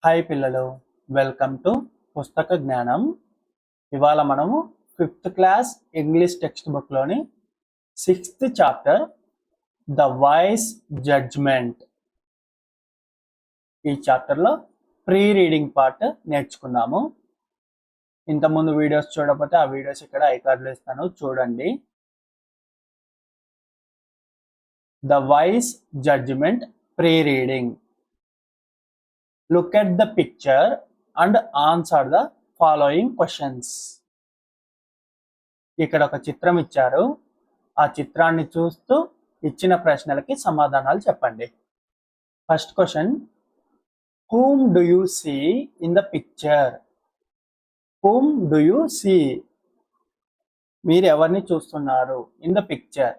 Hi పిల్లలు, welcome to పుస్తక జ్ఞానం. ఇవాళ మనము 5th క్లాస్ ఇంగ్లీష్ టెక్స్ట్ బుక్లోని 6th chapter the wise judgement, ఈ చాప్టర్లో ప్రీ రీడింగ్ పార్ట్ నేర్చుకుందాము. ఇంతకుముందు వీడియోస్ చూడకపోతే ఆ వీడియోస్ ఇక్కడ ఐకార్డులో ఇస్తాను, చూడండి. The wise judgement pre reading. Look at the picture and answer the following questions. ఇక్కడ ఒక చిత్రం ఇచ్చారు. ఆ చిత్రాన్ని చూస్తూ ఇచ్చిన ప్రశ్నలకి సమాధానాలు చెప్పండి. First question, whom do you see in the picture? Whom do you see? మీరు ఎవరిని చూస్తున్నారు? in the picture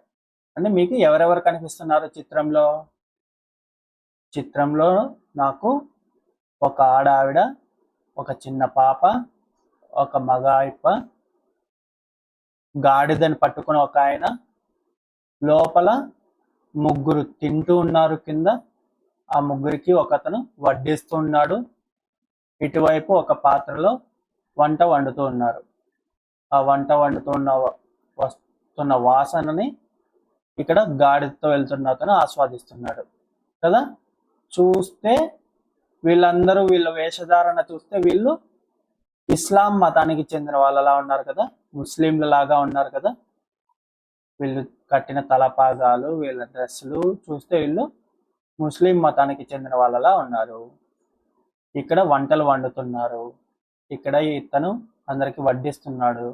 అంటే మీకు ఎవరెవరు కనిపిస్తున్నారు చిత్రంలో? చిత్రంలో నాకు ఒక ఆడావిడ, ఒక చిన్న పాప, ఒక మగాయిప, గాడిదని పట్టుకుని ఒక ఆయన, లోపల ముగ్గురు తింటూ ఉన్నారు, కింద ఆ ముగ్గురికి ఒకతను వడ్డిస్తూ ఉన్నాడు, ఇటువైపు ఒక పాత్రలో వంట వండుతూ ఉన్నారు. ఆ వంట వస్తున్న వాసనని ఇక్కడ గాడితో వెళ్తున్న అతను ఆస్వాదిస్తున్నాడు కదా. చూస్తే వీళ్ళందరూ వీళ్ళ వేషధారణ చూస్తే వీళ్ళు ఇస్లాం మతానికి చెందిన వాళ్ళలా ఉన్నారు కదా, ముస్లింల లాగా ఉన్నారు కదా. వీళ్ళు కట్టిన తలపాగాలు, వీళ్ళ డ్రెస్సులు చూస్తే వీళ్ళు ముస్లిం మతానికి చెందిన వాళ్ళలా ఉన్నారు. ఇక్కడ వంటలు వండుతున్నారు, ఇక్కడ ఇతను అందరికి వడ్డిస్తున్నాడు.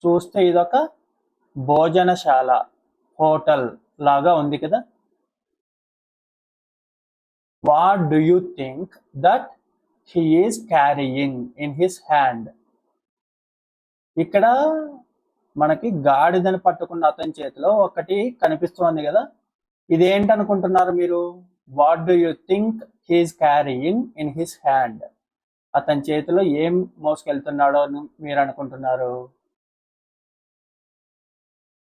చూస్తే ఇదొక భోజనశాల, హోటల్ లాగా ఉంది కదా. What do you think that he is carrying in his hand? ఇక్కడ మనకి గాడిదని పట్టుకున్న అతని చేతిలో ఒకటి కనిపిస్తోంది కదా. ఇదేంటనుకుంటున్నారు మీరు? What do you think he is carrying in his hand? అతని చేతిలో ఏం మోసుకెళ్తున్నాడో మీరు అనుకుంటున్నారు?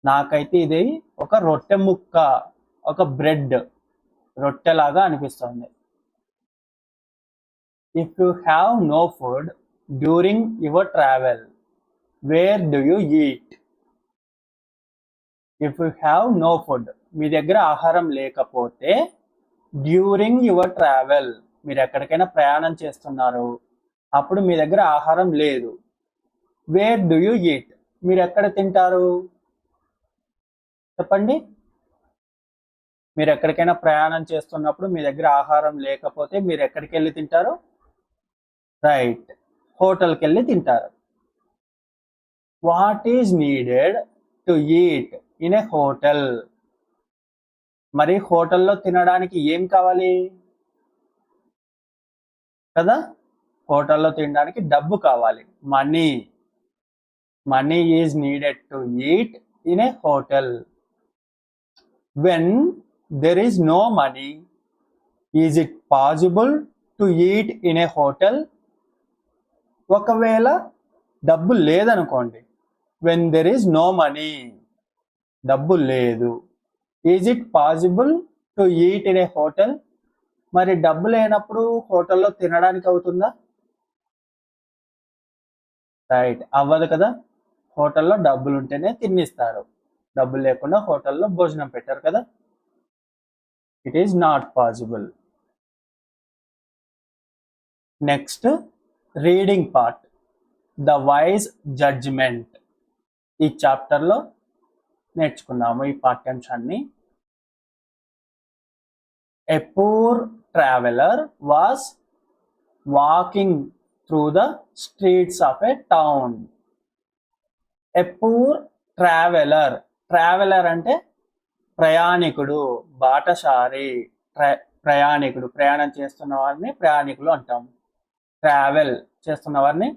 నాకైతే ఇది ఒక రొట్టె ముక్క, ఒక బ్రెడ్, రొట్టెలాగా అనిపిస్తుంది. If you have no food during your travel, where do you eat? If you have no food, మీ దగ్గర ఆహారం లేకపోతే, డ్యూరింగ్ యువర్ ట్రావెల్, మీరు ఎక్కడికైనా ప్రయాణం చేస్తున్నారు, అప్పుడు మీ దగ్గర ఆహారం లేదు. వేర్ డు యూ ఈట్, మీరు ఎక్కడ తింటారు చెప్పండి. మీరు ఎక్కడికైనా ప్రయాణం చేస్తున్నప్పుడు మీ దగ్గర ఆహారం లేకపోతే మీరు ఎక్కడికి వెళ్ళి తింటారు? రైట్, హోటల్కి వెళ్ళి తింటారు. What is needed to eat in a hotel? మరి హోటల్లో తినడానికి ఏం కావాలి కదా. హోటల్లో తినడానికి డబ్బు కావాలి, money. Money is needed to eat in a hotel. When there is no money, is it possible to eat in a hotel? ఒకవేళ డబ్బు లేదనుకోండి, when there is no money, డబ్బు లేదు, is it possible to eat in a hotel? మరి డబ్బు లేనప్పుడు హోటల్లో తినడానికి అవుతుందా? రైట్, అవ్వదు కదా. హోటల్లో డబ్బులు ఉంటేనే తిన్నిస్తారు, డబ్బులు లేకుండా హోటల్లో భోజనం పెట్టారు కదా. It is not possible. Next reading part, the wise judgement. ఈ చాప్టర్లో నేర్చుకున్నాము ఈ పాఠ్యాంశాన్ని. A poor traveller was walking through the streets of a town. A poor traveller, traveller అంటే ప్రయాణికుడు, బాటసారి, ప్రయాణికుడు. ప్రయాణం చేస్తున్న వారిని ప్రయాణికులు అంటాం. ట్రావెల్ చేస్తున్న వారిని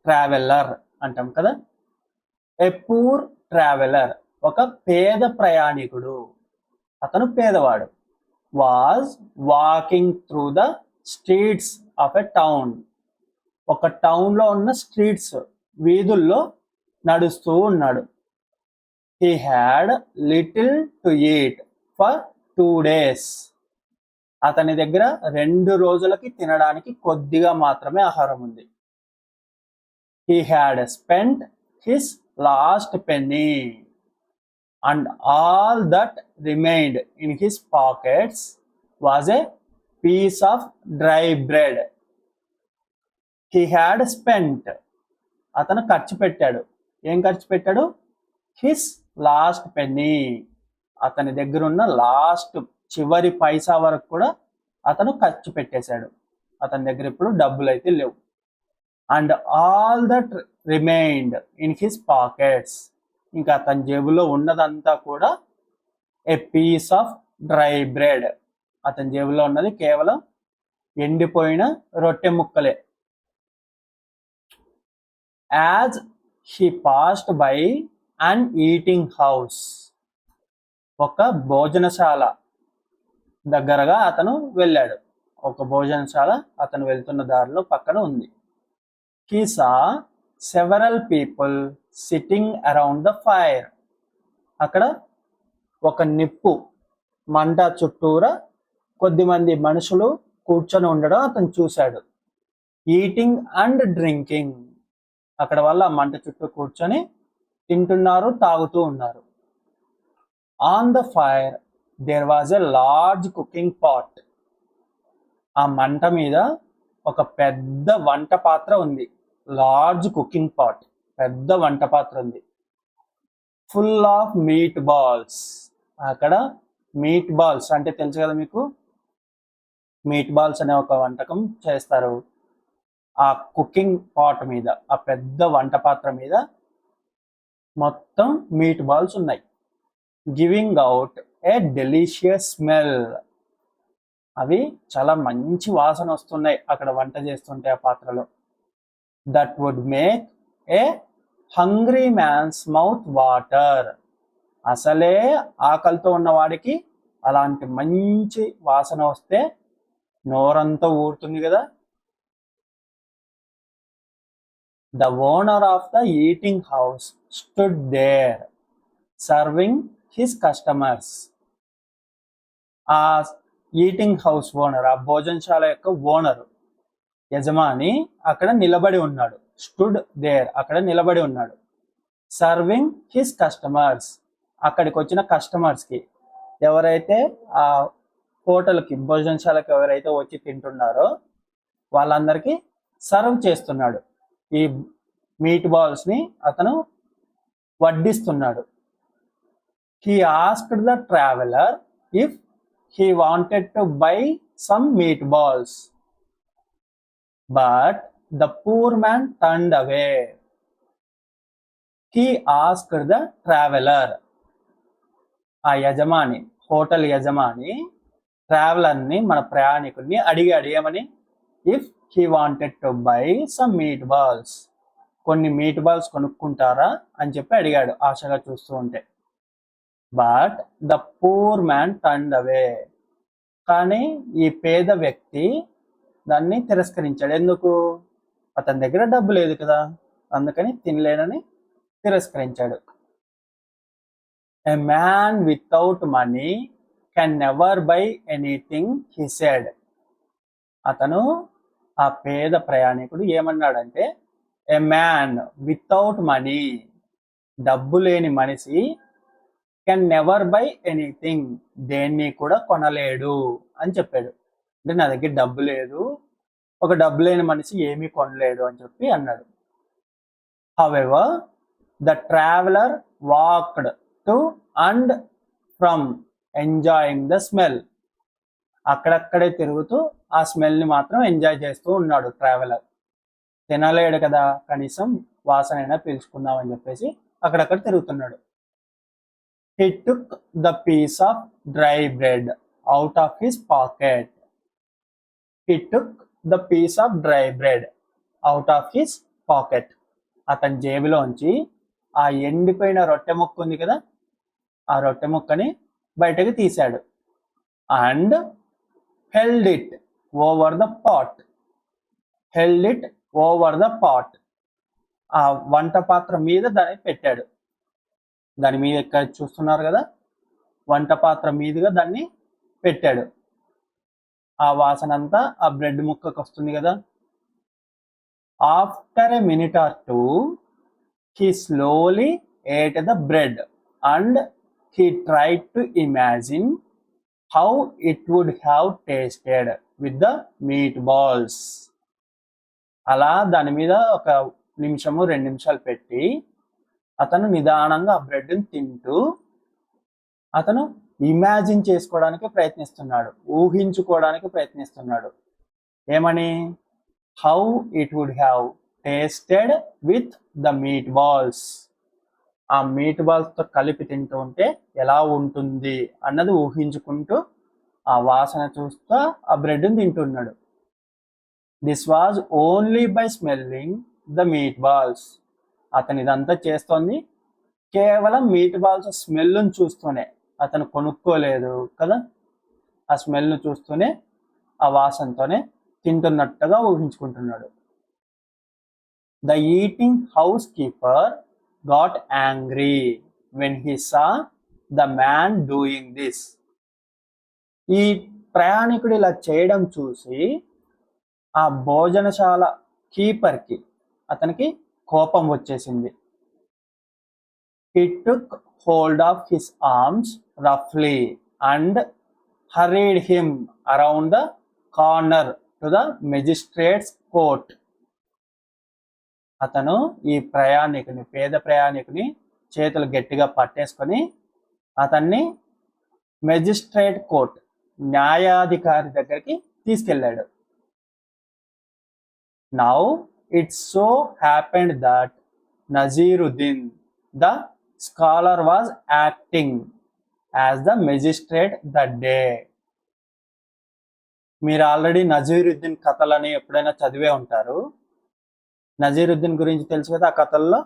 ట్రావెలర్ అంటాం కదా. ఎ పూర్ ట్రావెలర్, ఒక పేద ప్రయాణికుడు, అతను పేదవాడు. Was walking through the streets of a town, ఒక టౌన్లో ఉన్న స్ట్రీట్స్, వీధుల్లో నడుస్తూ ఉన్నాడు. He had little to eat for 2 days. అతని దగ్గర 2 రోజులకి తినడానికి కొద్దిగా మాత్రమే ఆహారం ఉంది. He had spent his last penny, and all that remained in his pockets was a piece of dry bread. He had spent, అతను ఖర్చు పెట్టాడు. ఏం ఖర్చు పెట్టాడు? హిస్ లాస్ట్ పెన్నీ, అతని దగ్గర ఉన్న లాస్ట్ చివరి పైసా వరకు కూడా అతను ఖర్చు పెట్టేశాడు. అతని దగ్గర ఇప్పుడు డబ్బులు అయితే లేవు. And all that remained in his pockets, ఇంకా అతని జేబులో ఉన్నదంతా కూడా a piece of dry bread, అతని జేబులో ఉన్నది కేవలం ఎండిపోయిన రొట్టె ముక్కలే. As he passed by an eating house, ఒక భోజనశాల దగ్గరగా అతను వెళ్ళాడు. ఒక భోజనశాల అతను వెళ్తున్న దారిలో పక్కన ఉంది. He saw several people sitting around the fire. అక్కడ ఒక నిప్పు మంట చుట్టూరా కొద్దిమంది మనుషులు కూర్చొని ఉండడం అతను చూశాడు. ఈటింగ్ అండ్ డ్రింకింగ్, అక్కడ వాళ్ళ మంట చుట్టూ కూర్చొని తింటున్నారు, తాగుతూ ఉన్నారు. On the fire there was a large cooking pot, ఆ మంట మీద ఒక పెద్ద వంట పాత్ర ఉంది. లార్జ్ కుకింగ్ పాట్, పెద్ద వంట పాత్ర ఉంది. ఫుల్ ఆఫ్ మీట్ బాల్స్, అక్కడ మీట్ బాల్స్ అంటే తెలుసు కదా మీకు, మీట్ బాల్స్ అనే ఒక వంటకం చేస్తారు. ఆ కుకింగ్ పాట్ మీద, ఆ పెద్ద వంట పాత్ర మీద మొత్తం మీట్ బాల్స్ ఉన్నాయి. గివింగ్ అవుట్ ఏ డెలిషియస్ స్మెల్, అవి చాలా మంచి వాసన వస్తున్నాయి అక్కడ వంట చేస్తుంటే ఆ పాత్రలో. That would make a hungry man's mouth water, అసలే ఆకలితో ఉన్నవాడికి అలాంటి మంచి వాసన వస్తే నోరంతా ఊరుతుంది కదా. The owner of the eating house stood there serving his customers, ఆ ఈటింగ్ హౌస్ ఓనర్, ఆ భోజనశాల యొక్క ఓనరు, యజమాని అక్కడ నిలబడి ఉన్నాడు. స్టుడ్ దేర్, అక్కడ నిలబడి ఉన్నాడు. సర్వింగ్ హిస్ కస్టమర్స్, అక్కడికి వచ్చిన కస్టమర్స్కి, ఎవరైతే ఆ హోటల్కి భోజనశాలకు ఎవరైతే వచ్చి తింటున్నారో వాళ్ళందరికీ సర్వ్ చేస్తున్నాడు. ఈ మీట్ బాల్స్ని అతను వడ్డిస్తున్నాడు. He asked the traveller if he wanted to buy some meatballs, but the poor man turned away. He asked the traveler, ఆ యజమాని, హోటల్ యజమాని ట్రావెలర్ని, మన ప్రయాణికుడిని అడిగాడు ఏమని? If he wanted to buy some meatballs, కొన్ని మీట్ బాల్స్ కొనుక్కుంటారా అని చెప్పి అడిగాడు ఆశగా చూస్తూ ఉంటే. But the poor man turned away, కానీ ఈ పేద వ్యక్తి దాన్ని తిరస్కరించాడు. ఎందుకు? అతని దగ్గర డబ్బు లేదు కదా, అందుకని తినలేనని తిరస్కరించాడు. A man without money can never buy anything, he said. అతను, ఆ పేద ప్రయాణికుడు ఏమన్నాడంటే, ఎ మ్యాన్ వితౌట్ మనీ, డబ్బు లేని మనిషి, కెన్ నెవర్ బై ఎనీథింగ్, దేన్ని కూడా కొనలేడు అని చెప్పాడు. అంటే నా దగ్గర డబ్బు లేదు, ఒక డబ్బు లేని మనిషి ఏమీ కొనలేడు అని చెప్పి అన్నాడు. However the traveller walked to and from enjoying the smell, అక్కడక్కడే తిరుగుతూ ఆ స్మెల్ని మాత్రం ఎంజాయ్ చేస్తూ ఉన్నాడు ట్రావెలర్. తినలేడు కదా, కనీసం వాసనైనా పీల్చుకుందాం అని చెప్పేసి అక్కడక్కడ తిరుగుతున్నాడు. He took the piece of dry bread out of his pocket. He took the piece of dry bread out of his pocket. అతని జేబులోంచి ఆ ఎండిపోయిన రొట్టె ముక్క ఉంది కదా, ఆ రొట్టె ముక్కని బయటకు తీశాడు. And held it over the pot. Held it over the pot. ఆ వంట పాత్ర మీద దాన్ని పెట్టాడు. దాని మీద ఇక్కడ చూస్తున్నారు కదా, వంట పాత్ర మీదుగా దాన్ని పెట్టాడు. ఆ వాసన అంతా ఆ బ్రెడ్ ముక్కకు వస్తుంది కదా. After a minute or two he slowly ate the bread and he tried to imagine how it would have tasted with the meatballs. అలా దాని మీద ఒక నిమిషము 2 నిమిషాలు పెట్టి అతను నిదానంగా ఆ బ్రెడ్ని తింటూ అతను ఇమాజిన్ చేసుకోవడానికి ప్రయత్నిస్తున్నాడు, ఊహించుకోవడానికి ప్రయత్నిస్తున్నాడు. ఏమని? How it would have tasted with the meat balls. ఆ మీట్ బాల్స్తో కలిపి తింటూ ఉంటే ఎలా ఉంటుంది అన్నది ఊహించుకుంటూ ఆ వాసన చూస్తూ ఆ బ్రెడ్ని తింటున్నాడు. This was only by smelling the meat balls. అతను ఇదంతా చేస్తోంది కేవలం మీట్ బాల్స్ స్మెల్ను చూస్తూనే. అతను కొనుక్కోలేదు కదా, ఆ స్మెల్ను చూస్తూనే ఆ వాసనతోనే తింటున్నట్టుగా ఊహించుకుంటున్నాడు. The eating house keeper got angry when he saw the man doing this. ఈ ప్రయాణికుడు ఇలా చేయడం చూసి ఆ భోజనశాల కీపర్కి అతనికి కోపం వచ్చేసింది. He took hold of his arms roughly and hurried him around the corner to the magistrate's court. అతను ఈ ప్రయాణికుని, పేద ప్రయాణికుని చేతులు గట్టిగా పట్టేసుకొని అతన్ని మెజిస్ట్రేట్ కోర్ట్, న్యాయాధికారి దగ్గరికి తీసుకెళ్ళాడు. Now it's so happened that Naziruddin the scholar was acting as the magistrate that day. మీరు ఆల్రెడీ నజీరుద్దీన్ కథలని ఎప్పుడైనా చదివే ఉంటారు. నజీరుద్దీన్ గురించి తెలుసు కదా. ఆ కథల్లో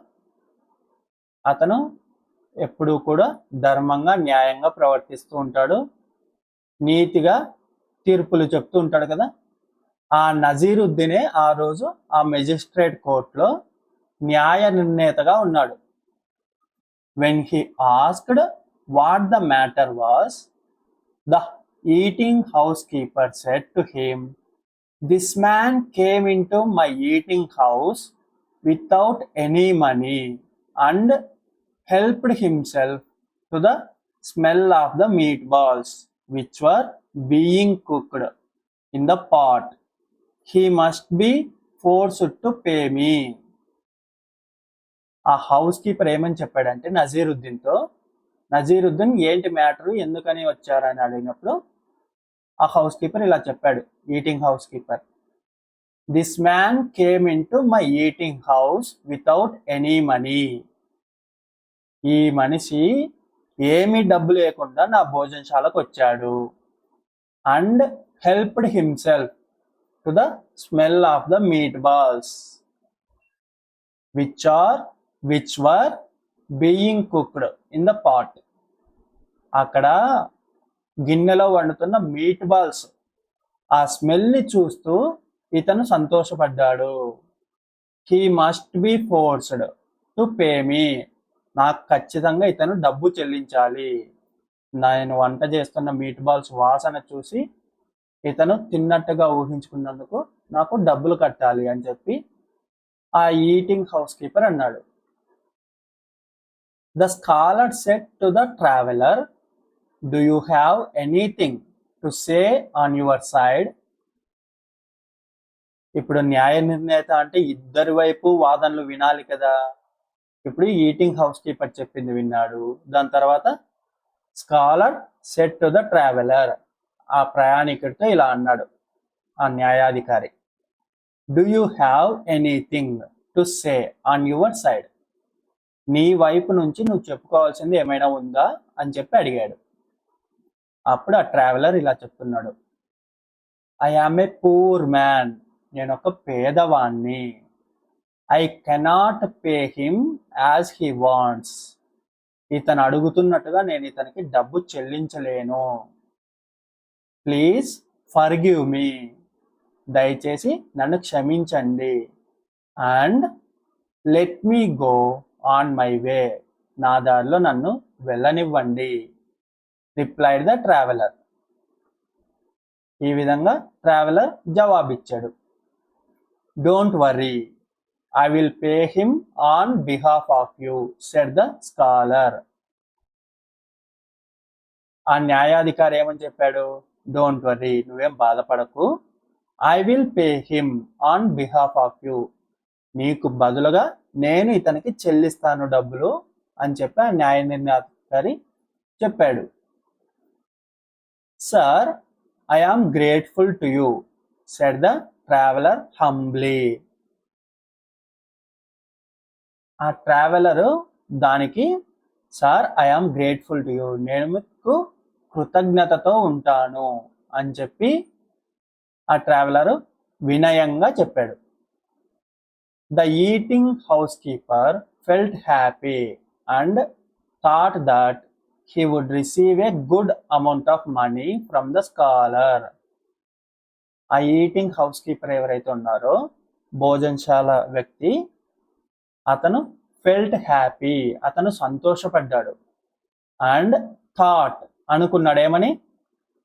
అతను ఎప్పుడూ కూడా ధర్మంగా, న్యాయంగా ప్రవర్తిస్తూ ఉంటాడు, నీతిగా తీర్పులు చెప్తూ ఉంటాడు కదా. ఆ నజీరుద్దీనే ఆ రోజు ఆ మెజిస్ట్రేట్ కోర్టులో న్యాయ నిర్ణేతగా ఉన్నాడు. When he asked what the matter was, the eating housekeeper said to him, "This man came into my eating house without any money and helped himself to the smell of the meatballs which were being cooked in the pot. He must be forced to pay me." ఆ house keeper ఏమని చెప్పాడంటే నజీరుద్దీన్తో, నజీరుద్దీన్ ఏంటి matter, ఎందుకని వచ్చారని అడిగినప్పుడు ఆ house keeper ఇలా చెప్పాడు, eating house keeper, this man came in to my eating house without any money. ఈ మనిషి ఏమీ డబ్బు లేకుండా నా భోజనశాలకు వచ్చాడు. And helped himself to the smell of the meat balls which were being cooked in the pot. అక్కడ గిన్నెలో వండుతున్న meet balls ఆ స్మెల్ని చూస్తూ ఇతను సంతోషపడ్డాడు. He must be forced to pay me. నాకు ఖచ్చితంగా ఇతను డబ్బు చెల్లించాలి. నేను వంట చేస్తున్న మీట్ బాల్స్ వాసన చూసి ఇతను తిన్నట్టుగా ఊహించుకున్నందుకు నాకు డబ్బులు కట్టాలి అని చెప్పి ఆ ఈటింగ్ హౌస్ కీపర్ అన్నాడు. The scholar said to the traveler, "Do you have anything to say on your side?" ఇప్పుడు న్యాయ నిర్ణేత అంటే ఇద్దరి వైపు వాదనలు వినాలి కదా. ఇప్పుడు ఈటింగ్ హౌస్ కీపర్ చెప్పింది విన్నాడు. దాని తర్వాత scholar said to the traveller, ఆ ప్రయాణికుడితో ఇలా అన్నాడు ఆ న్యాయాధికారి, "Do you have anything to say on your side?" నీ వైపు నుంచి నువ్వు చెప్పుకోవాల్సింది ఏమైనా ఉందా అని చెప్పి అడిగాడు. అప్పుడు ఆ ట్రావెలర్ ఇలా చెప్తున్నాడు, I am a poor man. నేను ఒక పేదవాణ్ణి. I cannot pay him as he wants. ఇతను అడుగుతున్నట్టుగా నేను ఇతనికి డబ్బు చెల్లించలేను. Please forgive me. దయచేసి నన్ను క్షమించండి. And let me go on my way. నా దారిలో నన్ను వెళ్ళనివ్వండి. Replied the traveller. ఈ విధంగా ట్రావెలర్ జవాబిచ్చాడు. Don't worry, I will pay him on behalf of you said the scholar. ఆ న్యాయాధికారి ఏమని చెప్పాడు? డోంట్ వర్రీ, నువ్వేం బాధపడకు, I will pay him on behalf of you, నీకు బదులుగా నేను ఇతనికి చెల్లిస్తాను డబ్బులు అని చెప్పి ఆ న్యాయ నిర్ణయాధికారి చెప్పాడు. Sir, I am grateful to you said the traveller humbly. ఆ ట్రావెలర్ దానికి, sir I am grateful to you, నేను మీకు కృతజ్ఞతతో ఉంటాను అని చెప్పి ఆ ట్రావెలర్ వినయంగా చెప్పాడు. The eating house keeper felt happy and thought that he would receive a good amount of money from the scholar. ఆ ఈటింగ్ హౌస్ కీపర్ ఎవరైతే ఉన్నారో భోజనశాల వ్యక్తి, అతను ఫెల్ట్ హ్యాపీ, అతను సంతోషపడ్డాడు. అండ్ థాట్, అనుకున్నాడు ఏమని?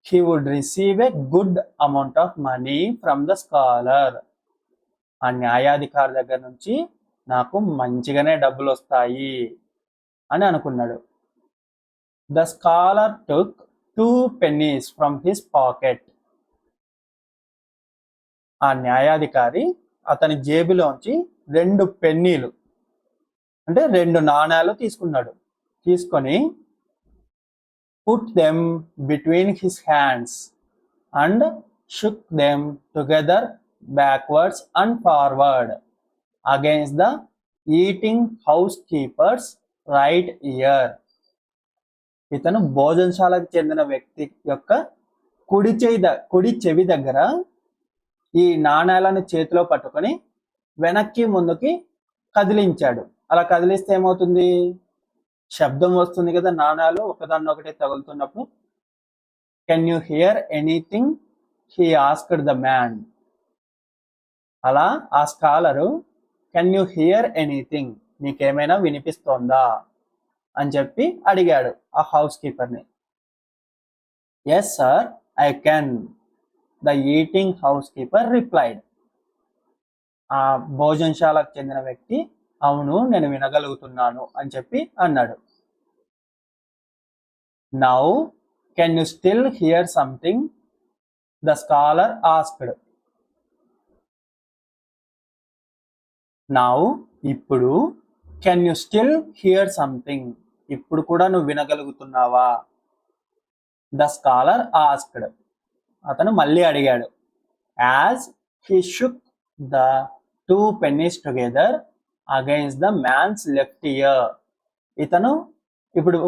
he would receive a good amount of money from the scholar. ఆ న్యాయాధికారి దగ్గర నుంచి నాకు మంచిగానే డబ్బులు వస్తాయి అని అనుకున్నాడు. The scholar took 2 pennies from his pocket. ఆ న్యాయాధికారి అతని జేబులోంచి 2 పెన్నీలు అంటే 2 నాణాలు తీసుకున్నాడు. తీసుకొని put them between his hands and shook them together backwards and forward against the eating housekeeper's right ear. ఇతను భోజనశాలకు చెందిన వ్యక్తి యొక్క కుడి చెవి దగ్గర ఈ నాణేలను చేతిలో పట్టుకొని వెనక్కి ముందుకి కదిలించాడు. అలా కదిలిస్తే ఏమవుతుంది? శబ్దం వస్తుంది కదా, నాణాలు ఒకదాన్నొకటి తగులుతున్నప్పుడు. Can you hear anything he asked the man. అలా ఆ scholar can you hear anything, నీకేమైనా వినిపిస్తోందా అని చెప్పి అడిగాడు ఆ హౌస్ కీపర్ని. Yes sir, I can, the eating house keeper replied. ఆ భోజనశాలకు చెందిన వ్యక్తి, అవును నేను వినగలుగుతున్నాను అని చెప్పి అన్నాడు. Now can you still hear something, the scholar asked. Now, ఇప్పుడు, can you still hear something, ఇప్పుడు కూడా నువ్వు వినగలుగుతున్నావా? ద స్కాలర్ ఆస్క్డ్, అతను మళ్ళీ అడిగాడు. As he shook the 2 pennies together against the man's left ear. ఇతను ఇప్పుడు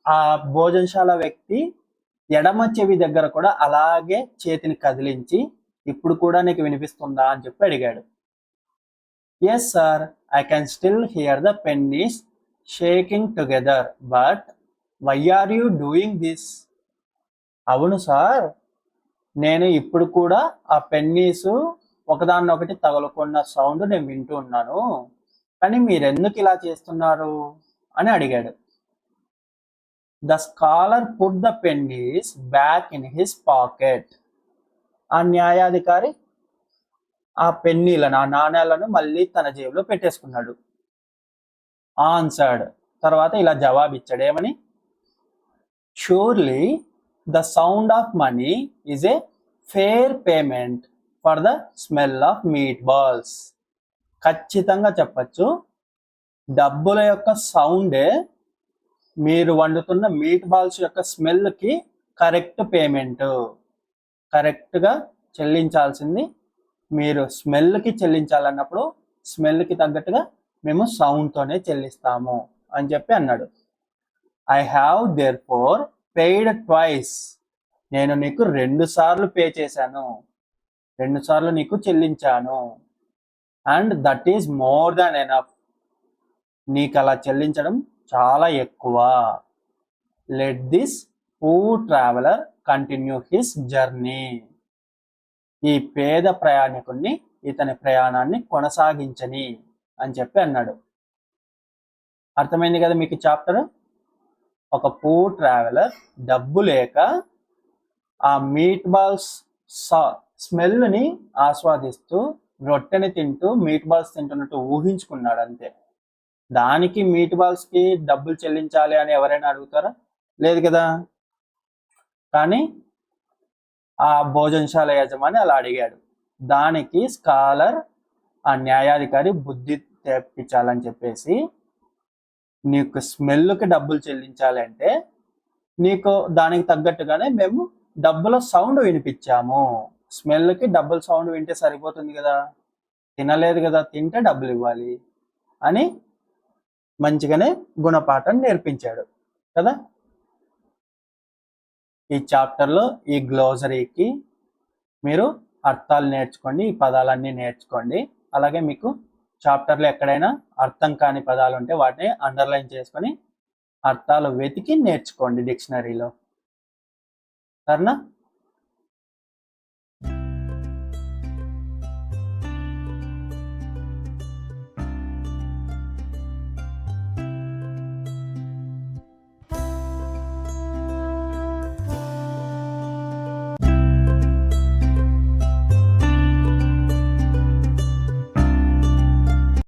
ఆ భోజనశాల వ్యక్తి ఎడమ చెవి దగ్గర కూడా అలాగే చేతిని కదిలించి, ఇప్పుడు కూడా నీకు వినిపిస్తుందా అని చెప్పి అడిగాడు. Yes sir, I can still hear the pennies shaking together, but why are you doing this? అవును సార్, నేను ఇప్పుడు కూడా ఆ పెన్నీస్ ఒకదాన్నొకటి తగులుకున్న సౌండ్ నేను వింటూ ఉన్నాను, కానీ మీరెందుకు ఇలా చేస్తున్నారు అని అడిగాడు. The scholar put the pennies back in his pocket. ఆ న్యాయాధికారి ఆ పెన్నీలను, ఆ నాణ్యాలను మళ్ళీ తన జేబులో పెట్టేసుకున్నాడు. ఆన్సర్డ్, తర్వాత ఇలా జవాబిచ్చాడు ఏమని? Surely the sound of money is a fair payment for the smell of meat balls. ఖచ్చితంగా చెప్పచ్చు, డబ్బుల యొక్క సౌండే మీరు వండుతున్న మీట్ బాల్స్ యొక్క స్మెల్కి కరెక్ట్ పేమెంట్. కరెక్ట్గా చెల్లించాల్సింది మీరు స్మెల్కి చెల్లించాలన్నప్పుడు స్మెల్కి తగ్గట్టుగా మేము సౌండ్తోనే చెల్లిస్తాము అని చెప్పి అన్నాడు. I have their four paid twice. నేను నీకు 2 సార్లు పే చేశాను, 2 సార్లు నీకు చెల్లించాను. And that is more than enough. నీకు అలా చెల్లించడం చాలా ఎక్కువ. Let this poor traveller continue his journey. ఈ పేద ప్రయాణికుణ్ణి ఇతని ప్రయాణాన్ని కొనసాగించని అని చెప్పి అన్నాడు. అర్థమైంది కదా మీకు చాప్టర్? ఒక పూర్ ట్రావెలర్ డబ్బు లేక ఆ మీట్ బాల్స్ స్మెల్ని ఆస్వాదిస్తూ రొట్టెని తింటూ మీట్ బాల్స్ తింటున్నట్టు ఊహించుకున్నాడు అంతే. దానికి మీట్ బాల్స్ కి డబ్బులు చెల్లించాలి అని ఎవరైనా అడుగుతారా? లేదు కదా. కానీ ఆ భోజనశాల యజమాని అలా అడిగాడు. దానికి స్కాలర్, ఆ న్యాయాధికారి బుద్ధి తెప్పించాలని చెప్పేసి, నీకు స్మెల్కి డబ్బులు చెల్లించాలి అంటే నీకు దానికి తగ్గట్టుగానే మేము డబ్బుల సౌండ్ వినిపించాము. స్మెల్కి డబ్బుల సౌండ్ వింటే సరిపోతుంది కదా, తినలేదు కదా, తింటే డబ్బులు ఇవ్వాలి అని మంచిగానే గుణపాఠం నేర్పించాడు కదా. ఈ చాప్టర్లో ఈ గ్లోజరీకి మీరు అర్థాలు నేర్చుకోండి, ఈ పదాలన్నీ నేర్చుకోండి. అలాగే మీకు చాప్టర్లో ఎక్కడైనా అర్థం కాని పదాలు ఉంటే వాటిని అండర్లైన్ చేసుకొని అర్థాలు వెతికి నేర్చుకోండి డిక్షనరీలో. సరేనా?